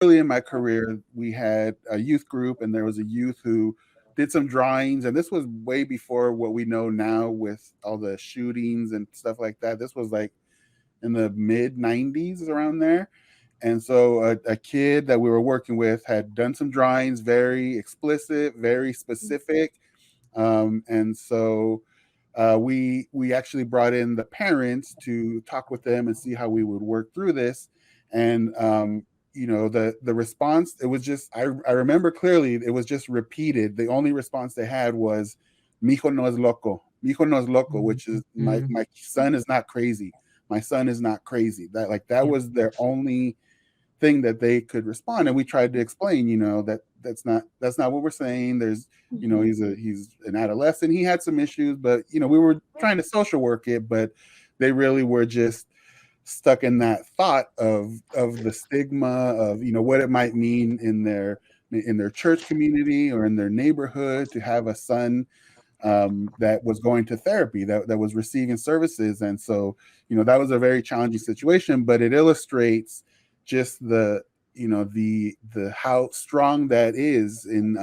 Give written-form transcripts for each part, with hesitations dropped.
early in my career, we had a youth group, and there was a youth who did some drawings, and this was way before what we know now with all the shootings and stuff like that. This was like in the mid 90s, around there. And so a kid that we were working with had done some drawings, very explicit, very specific. And so we actually brought in the parents to talk with them and see how we would work through this. And the response, it was just, I remember clearly, it was just repeated. The only response they had was "mijo no es loco," "mijo no es loco," which is Mm-hmm. my son is not crazy. My son is not crazy. That Yeah. was their only thing that they could respond. And we tried to explain, that that's not what we're saying. There's, Mhm. he's an adolescent, he had some issues, but we were trying to social work it. But they really were just stuck in that thought of the stigma of, what it might mean in their church community or in their neighborhood to have a son that was going to therapy, that was receiving services. And so, that was a very challenging situation, but it illustrates just the how strong that is in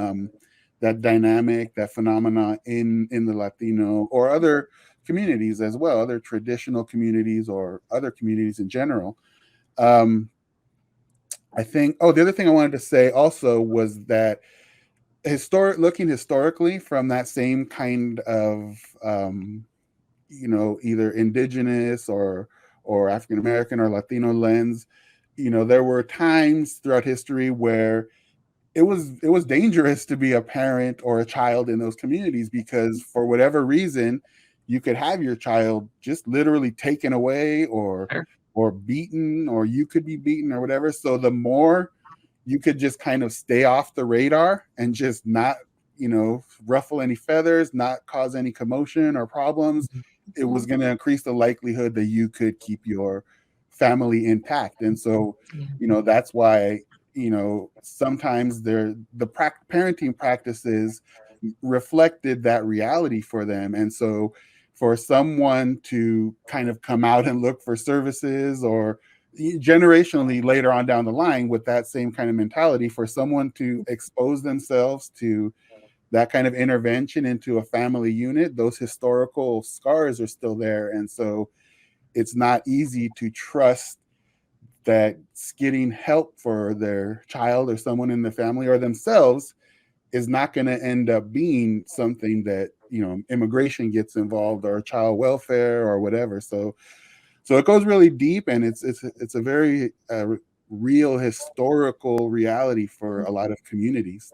that dynamic, that phenomena in the Latino or other communities as well, other traditional communities or other communities in general. Um, I think, oh, the other thing I wanted to say also was that looking historically from that same kind of either indigenous or African American or Latino lens, there were times throughout history where it was dangerous to be a parent or a child in those communities, because for whatever reason you could have your child just literally taken away Sure. or beaten, or you could be beaten or whatever. So the more you could just kind of stay off the radar and just not, ruffle any feathers, not cause any commotion or problems, Mhm. it was Mhm. going to increase the likelihood that you could keep your family intact. And so, Yeah. that's why, sometimes parenting practices reflected that reality for them. And so for someone to kind of come out and look for services, or generationally later on down the line with that same kind of mentality, for someone to expose themselves to that kind of intervention into a family unit, those historical scars are still there. And so it's not easy to trust that getting help for their child or someone in the family or themselves is not going to end up being something that, immigration gets involved, or child welfare or whatever. So it goes really deep, and it's a very real historical reality for a lot of communities.